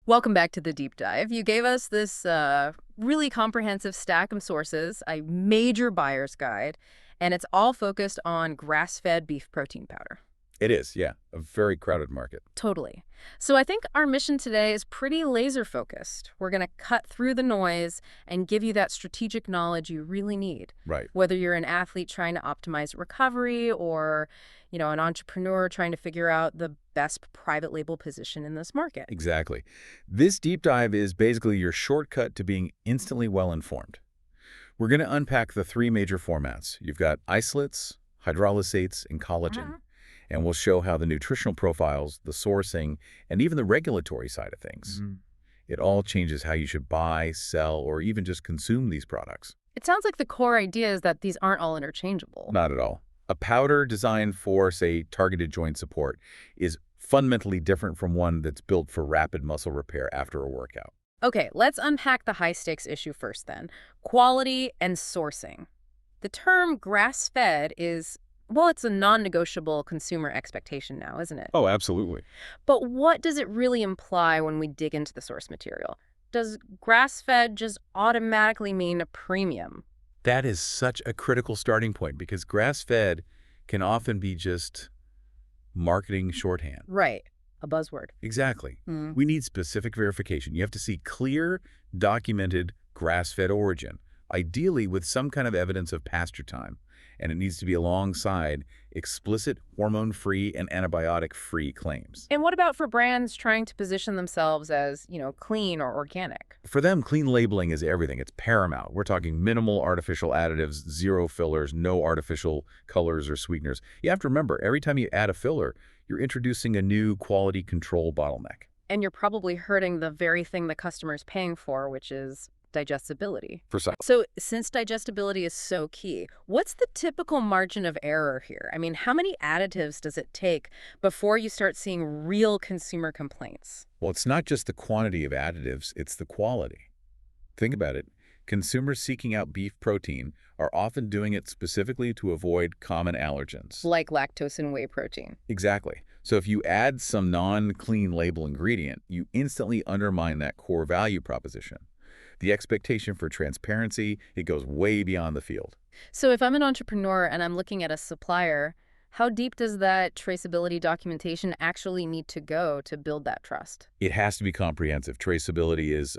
Welcome back to the deep dive. You gave us this really comprehensive stack of sources, a major buyer's guide, and it's all focused on grass-fed beef protein powder. It is, yeah. A very crowded market. Totally. So I think our mission today is pretty laser-focused. We're going to cut through the noise and give you that strategic knowledge you really need. Right. Whether you're an athlete trying to optimize recovery or, an entrepreneur trying to figure out the best private label position in this market. Exactly. This deep dive is basically your shortcut to being instantly well-informed. We're going to unpack the three major formats. You've got isolates, hydrolysates, and collagen. And we'll show how the nutritional profiles, the sourcing, and even the regulatory side of things. It all changes how you should buy, sell, or even just consume these products. It sounds like the core idea is that these aren't all interchangeable. Not at all. A powder designed for, say, targeted joint support is fundamentally different from one that's built for rapid muscle repair after a workout. Okay, let's unpack the high-stakes issue first then. Quality and sourcing. The term grass-fed is, well, it's a non-negotiable consumer expectation now, isn't it? Oh, absolutely. But what does it really imply when we dig into the source material? Does grass-fed just automatically mean a premium? That is such a critical starting point because grass-fed can often be just marketing shorthand. Right. A buzzword. Exactly. We need specific verification. You have to see clear, documented grass-fed origin, ideally with some kind of evidence of pasture time. And it needs to be alongside explicit hormone-free and antibiotic-free claims. And what about for brands trying to position themselves as, clean or organic? For them, clean labeling is everything. It's paramount. We're talking minimal artificial additives, zero fillers, no artificial colors or sweeteners. You have to remember, every time you add a filler, you're introducing a new quality control bottleneck. And you're probably hurting the very thing the customer's paying for, which is digestibility. Precisely. So since digestibility is so key, what's the typical margin of error here? I mean, how many additives does it take before you start seeing real consumer complaints? Well, it's not just the quantity of additives, it's the quality. Think about it. Consumers seeking out beef protein are often doing it specifically to avoid common allergens. Like lactose in whey protein. Exactly. So if you add some non-clean label ingredient, you instantly undermine that core value proposition. The expectation for transparency, it goes way beyond the field. So if I'm an entrepreneur and I'm looking at a supplier, how deep does that traceability documentation actually need to go to build that trust? It has to be comprehensive. Traceability is,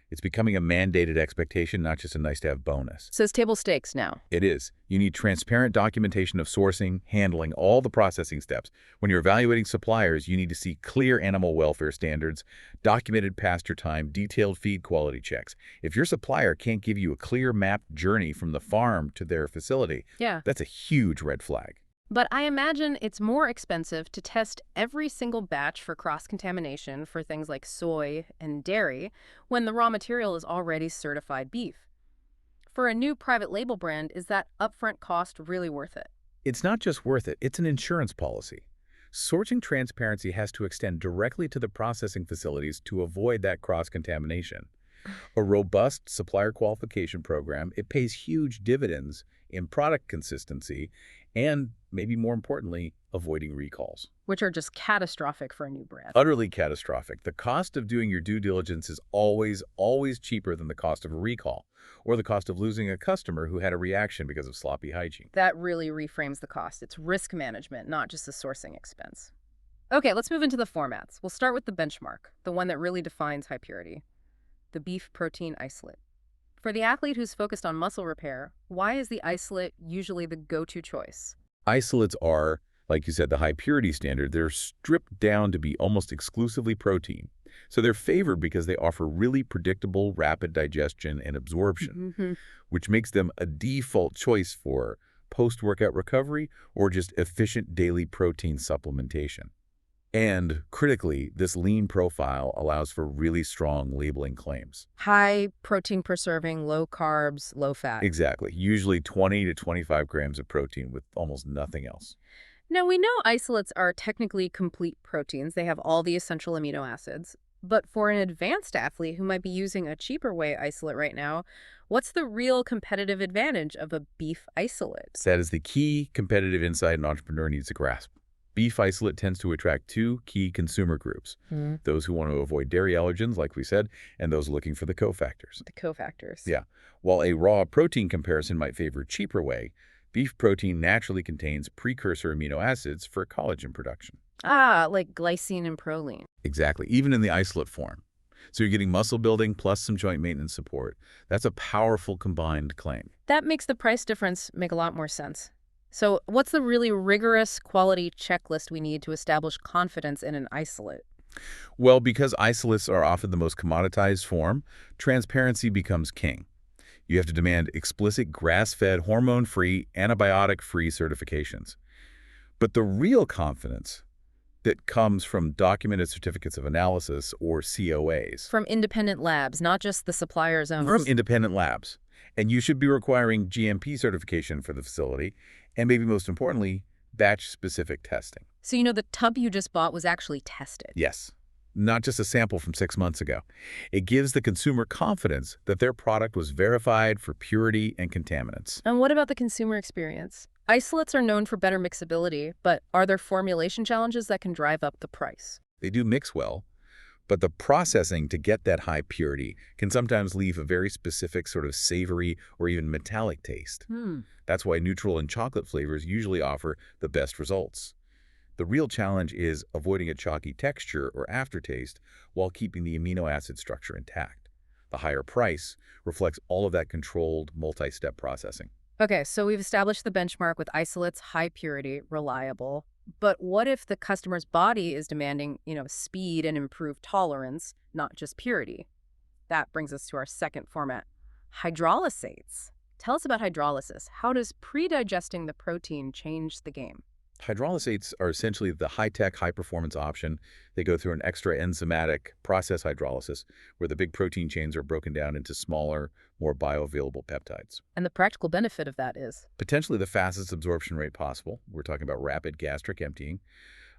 it's becoming a mandated expectation, not just a nice-to-have bonus. So it's table stakes now. It is. You need transparent documentation of sourcing, handling, all the processing steps. When you're evaluating suppliers, you need to see clear animal welfare standards, documented pasture time, detailed feed quality checks. If your supplier can't give you a clear mapped journey from the farm to their facility, that's a huge red flag. But I imagine it's more expensive to test every single batch for cross-contamination for things like soy and dairy when the raw material is already certified beef. For a new private label brand, is that upfront cost really worth it? It's not just worth it, it's an insurance policy. Sourcing transparency has to extend directly to the processing facilities to avoid that cross-contamination. A robust supplier qualification program, it pays huge dividends in product consistency and, maybe more importantly, avoiding recalls. Which are just catastrophic for a new brand. Utterly catastrophic. The cost of doing your due diligence is always cheaper than the cost of a recall or the cost of losing a customer who had a reaction because of sloppy hygiene. That really reframes the cost. It's risk management, not just a sourcing expense. Okay, let's move into the formats. We'll start with the benchmark, the one that really defines high purity, the beef protein isolate. For the athlete who's focused on muscle repair, why is the isolate usually the go-to choice? Isolates are, like you said, the high purity standard. They're stripped down to be almost exclusively protein. So they're favored because they offer really predictable, rapid digestion and absorption, which makes them a default choice for post-workout recovery or just efficient daily protein supplementation. And critically, this lean profile allows for really strong labeling claims. High protein per serving, low carbs, low fat. Exactly. Usually 20 to 25 grams of protein with almost nothing else. Now, we know isolates are technically complete proteins. They have all the essential amino acids. But for an advanced athlete who might be using a cheaper whey isolate right now, what's the real competitive advantage of a beef isolate? That is the key competitive insight an entrepreneur needs to grasp. Beef isolate tends to attract two key consumer groups, those who want to avoid dairy allergens, like we said, and those looking for the cofactors. The cofactors. Yeah. While a raw protein comparison might favor cheaper whey, beef protein naturally contains precursor amino acids for collagen production. Ah, like glycine and proline. Exactly, even in the isolate form. So you're getting muscle building plus some joint maintenance support. That's a powerful combined claim. That makes the price difference make a lot more sense. So what's the really rigorous quality checklist we need to establish confidence in an isolate? Well, because isolates are often the most commoditized form, transparency becomes king. You have to demand explicit grass-fed, hormone-free, antibiotic-free certifications. But the real confidence that comes from documented certificates of analysis, or COAs. From independent labs, not just the supplier's own. From independent labs. And you should be requiring GMP certification for the facility, and maybe most importantly, batch-specific testing. So the tub you just bought was actually tested? Yes. Not just a sample from 6 months ago. It gives the consumer confidence that their product was verified for purity and contaminants. And what about the consumer experience? Isolates are known for better mixability, but are there formulation challenges that can drive up the price? They do mix well, but the processing to get that high purity can sometimes leave a very specific sort of savory or even metallic taste. That's why neutral and chocolate flavors usually offer the best results. The real challenge is avoiding a chalky texture or aftertaste while keeping the amino acid structure intact. The higher price reflects all of that controlled, multi-step processing. Okay, so we've established the benchmark with isolates, high purity, reliable. But what if the customer's body is demanding, speed and improved tolerance, not just purity? That brings us to our second format, hydrolysates. Tell us about hydrolysis. How does pre-digesting the protein change the game? Hydrolysates are essentially the high-tech, high-performance option. They go through an extra enzymatic process hydrolysis where the big protein chains are broken down into smaller, more bioavailable peptides. And the practical benefit of that is? Potentially the fastest absorption rate possible. We're talking about rapid gastric emptying,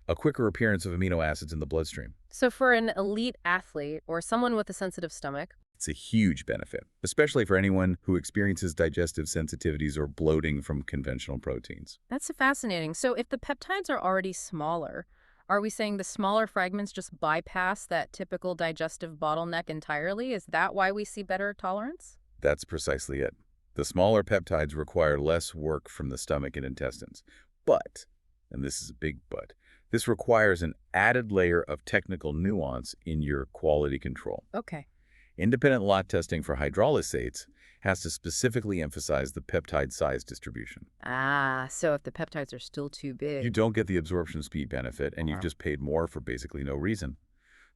a quicker appearance of amino acids in the bloodstream. So for an elite athlete or someone with a sensitive stomach, it's a huge benefit, especially for anyone who experiences digestive sensitivities or bloating from conventional proteins. That's fascinating. So if the peptides are already smaller, are we saying the smaller fragments just bypass that typical digestive bottleneck entirely? Is that why we see better tolerance? That's precisely it. The smaller peptides require less work from the stomach and intestines. But, and this is a big but, this requires an added layer of technical nuance in your quality control. Okay. Independent lot testing for hydrolysates has to specifically emphasize the peptide size distribution. Ah, so if the peptides are still too big, you don't get the absorption speed benefit, and you've just paid more for basically no reason.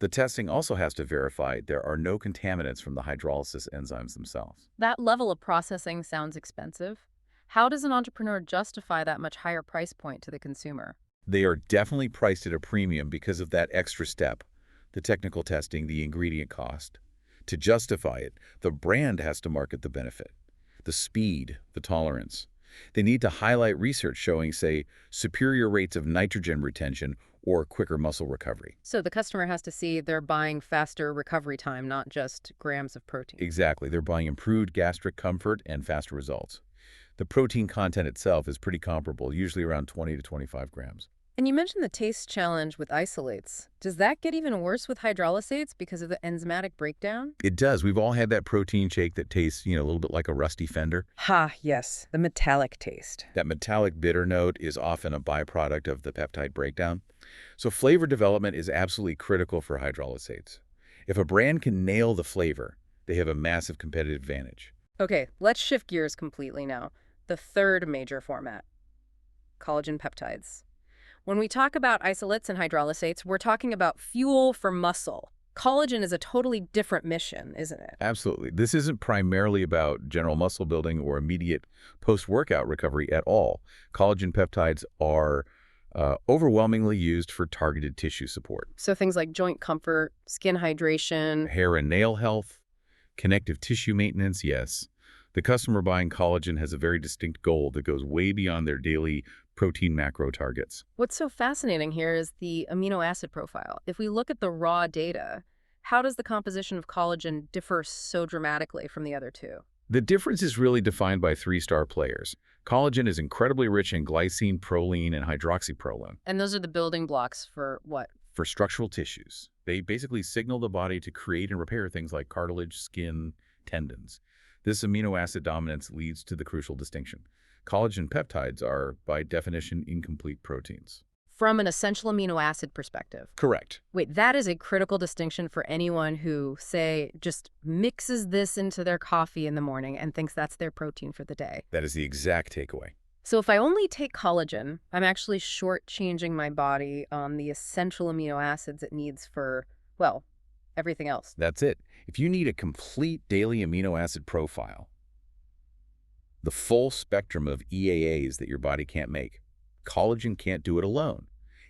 The testing also has to verify there are no contaminants from the hydrolysis enzymes themselves. That level of processing sounds expensive. How does an entrepreneur justify that much higher price point to the consumer? They are definitely priced at a premium because of that extra step, the technical testing, the ingredient cost. To justify it, the brand has to market the benefit, the speed, the tolerance. They need to highlight research showing, say, superior rates of nitrogen retention or quicker muscle recovery. So the customer has to see they're buying faster recovery time, not just grams of protein. Exactly. They're buying improved gastric comfort and faster results. The protein content itself is pretty comparable, usually around 20 to 25 grams. And you mentioned the taste challenge with isolates. Does that get even worse with hydrolysates because of the enzymatic breakdown? It does. We've all had that protein shake that tastes, a little bit like a rusty fender. Ha, yes, the metallic taste. That metallic bitter note is often a byproduct of the peptide breakdown. So flavor development is absolutely critical for hydrolysates. If a brand can nail the flavor, they have a massive competitive advantage. Okay, let's shift gears completely now. The third major format, collagen peptides. When we talk about isolates and hydrolysates, we're talking about fuel for muscle. Collagen is a totally different mission, isn't it? Absolutely. This isn't primarily about general muscle building or immediate post-workout recovery at all. Collagen peptides are overwhelmingly used for targeted tissue support. So things like joint comfort, skin hydration, hair and nail health, connective tissue maintenance, yes. The customer buying collagen has a very distinct goal that goes way beyond their daily protein macro targets. What's so fascinating here is the amino acid profile. If we look at the raw data, how does the composition of collagen differ so dramatically from the other two? The difference is really defined by three star players: Collagen is incredibly rich in glycine, proline, and hydroxyproline. And those are the building blocks for what? For structural tissues. They basically signal the body to create and repair things like cartilage, skin, tendons. This amino acid dominance leads to the crucial distinction. Collagen peptides are, by definition, incomplete proteins. From an essential amino acid perspective. Correct. Wait, that is a critical distinction for anyone who, say, just mixes this into their coffee in the morning and thinks that's their protein for the day. That is the exact takeaway. So if I only take collagen, I'm actually shortchanging my body on the essential amino acids it needs for, well, everything else. That's it. If you need a complete daily amino acid profile, the full spectrum of EAAs that your body can't make, collagen can't do it alone.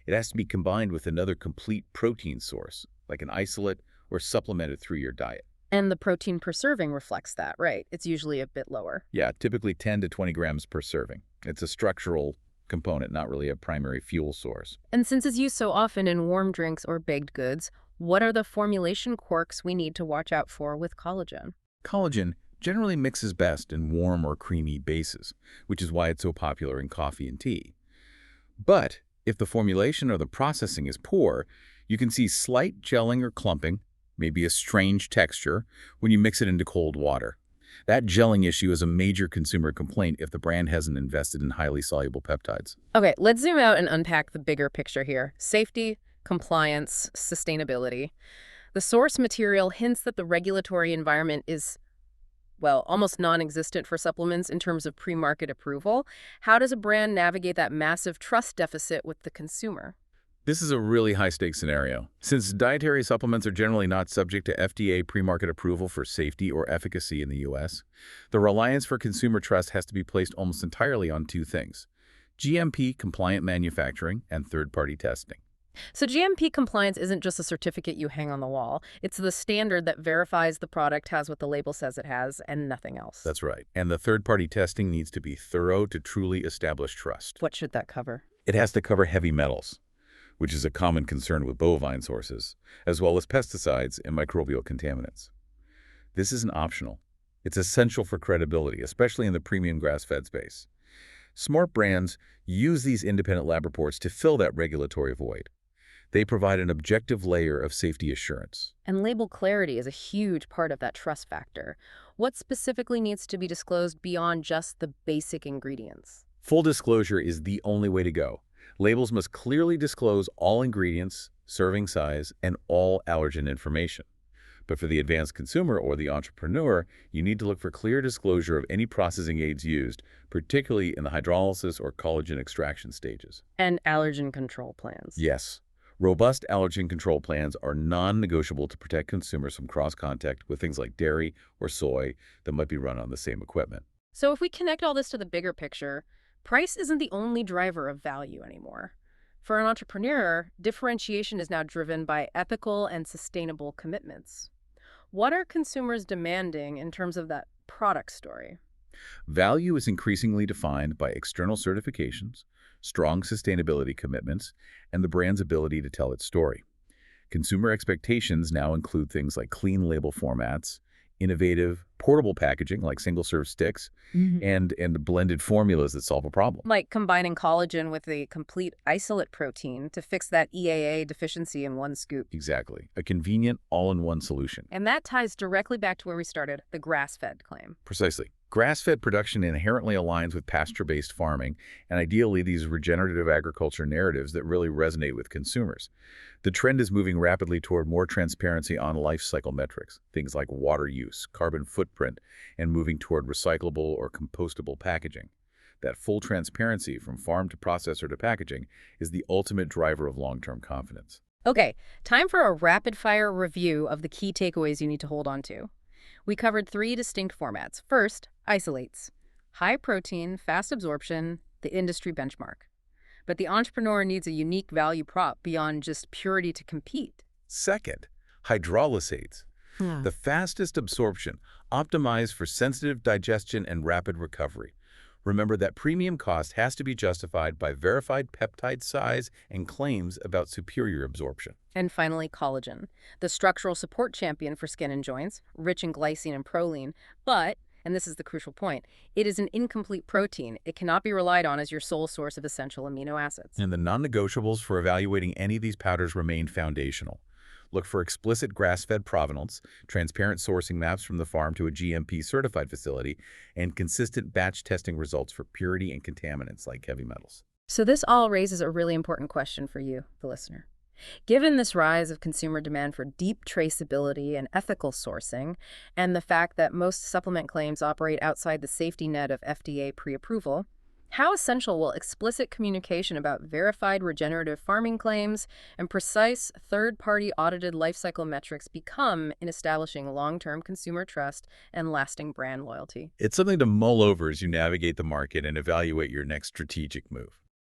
It has to be combined with another complete protein source, like an isolate or supplemented through your diet. And the protein per serving reflects that, right? It's usually a bit lower. Yeah, typically 10 to 20 grams per serving. It's a structural component, not really a primary fuel source. And since it's used so often in warm drinks or baked goods, what are the formulation quirks we need to watch out for with collagen? Collagen generally mixes best in warm or creamy bases, which is why it's so popular in coffee and tea. But if the formulation or the processing is poor, you can see slight gelling or clumping, maybe a strange texture, when you mix it into cold water. That gelling issue is a major consumer complaint if the brand hasn't invested in highly soluble peptides. Okay, let's zoom out and unpack the bigger picture here. Safety, compliance, sustainability. The source material hints that the regulatory environment is, well, almost non-existent for supplements in terms of pre-market approval. How does a brand navigate that massive trust deficit with the consumer? This is a really high-stakes scenario. Since dietary supplements are generally not subject to FDA pre-market approval for safety or efficacy in the U.S., the reliance for consumer trust has to be placed almost entirely on two things: GMP-compliant manufacturing and third-party testing. So GMP compliance isn't just a certificate you hang on the wall. It's the standard that verifies the product has what the label says it has and nothing else. That's right. And the third-party testing needs to be thorough to truly establish trust. What should that cover? It has to cover heavy metals, which is a common concern with bovine sources, as well as pesticides and microbial contaminants. This isn't optional. It's essential for credibility, especially in the premium grass-fed space. Smart brands use these independent lab reports to fill that regulatory void. They provide an objective layer of safety assurance. And label clarity is a huge part of that trust factor. What specifically needs to be disclosed beyond just the basic ingredients? Full disclosure is the only way to go. Labels must clearly disclose all ingredients, serving size, and all allergen information. But for the advanced consumer or the entrepreneur, you need to look for clear disclosure of any processing aids used, particularly in the hydrolysis or collagen extraction stages. And allergen control plans. Yes. Robust allergen control plans are non-negotiable to protect consumers from cross-contact with things like dairy or soy that might be run on the same equipment. So if we connect all this to the bigger picture, price isn't the only driver of value anymore. For an entrepreneur, differentiation is now driven by ethical and sustainable commitments. What are consumers demanding in terms of that product story? Value is increasingly defined by external certifications, strong sustainability commitments, and the brand's ability to tell its story. Consumer expectations now include things like clean label formats, innovative, portable packaging like single-serve sticks, and blended formulas that solve a problem. Like combining collagen with a complete isolate protein to fix that EAA deficiency in one scoop. Exactly. A convenient, all-in-one solution. And that ties directly back to where we started, the grass-fed claim. Precisely. Grass-fed production inherently aligns with pasture-based farming and ideally these regenerative agriculture narratives that really resonate with consumers. The trend is moving rapidly toward more transparency on life cycle metrics, things like water use, carbon footprint, and moving toward recyclable or compostable packaging. That full transparency from farm to processor to packaging is the ultimate driver of long-term confidence. Okay, time for a rapid-fire review of the key takeaways you need to hold on to. We covered 3 distinct formats. First, isolates. High protein, fast absorption, the industry benchmark. But the entrepreneur needs a unique value prop beyond just purity to compete. Second, hydrolysates. The fastest absorption, optimized for sensitive digestion and rapid recovery. Remember that premium cost has to be justified by verified peptide size and claims about superior absorption. And finally, collagen, the structural support champion for skin and joints, rich in glycine and proline, but And this is the crucial point. It is an incomplete protein. It cannot be relied on as your sole source of essential amino acids. And the non-negotiables for evaluating any of these powders remain foundational. Look for explicit grass-fed provenance, transparent sourcing maps from the farm to a GMP-certified facility, and consistent batch testing results for purity and contaminants like heavy metals. So this all raises a really important question for you, the listener. Given this rise of consumer demand for deep traceability and ethical sourcing, and the fact that most supplement claims operate outside the safety net of FDA pre-approval, how essential will explicit communication about verified regenerative farming claims and precise third-party audited life cycle metrics become in establishing long-term consumer trust and lasting brand loyalty? It's something to mull over as you navigate the market and evaluate your next strategic move.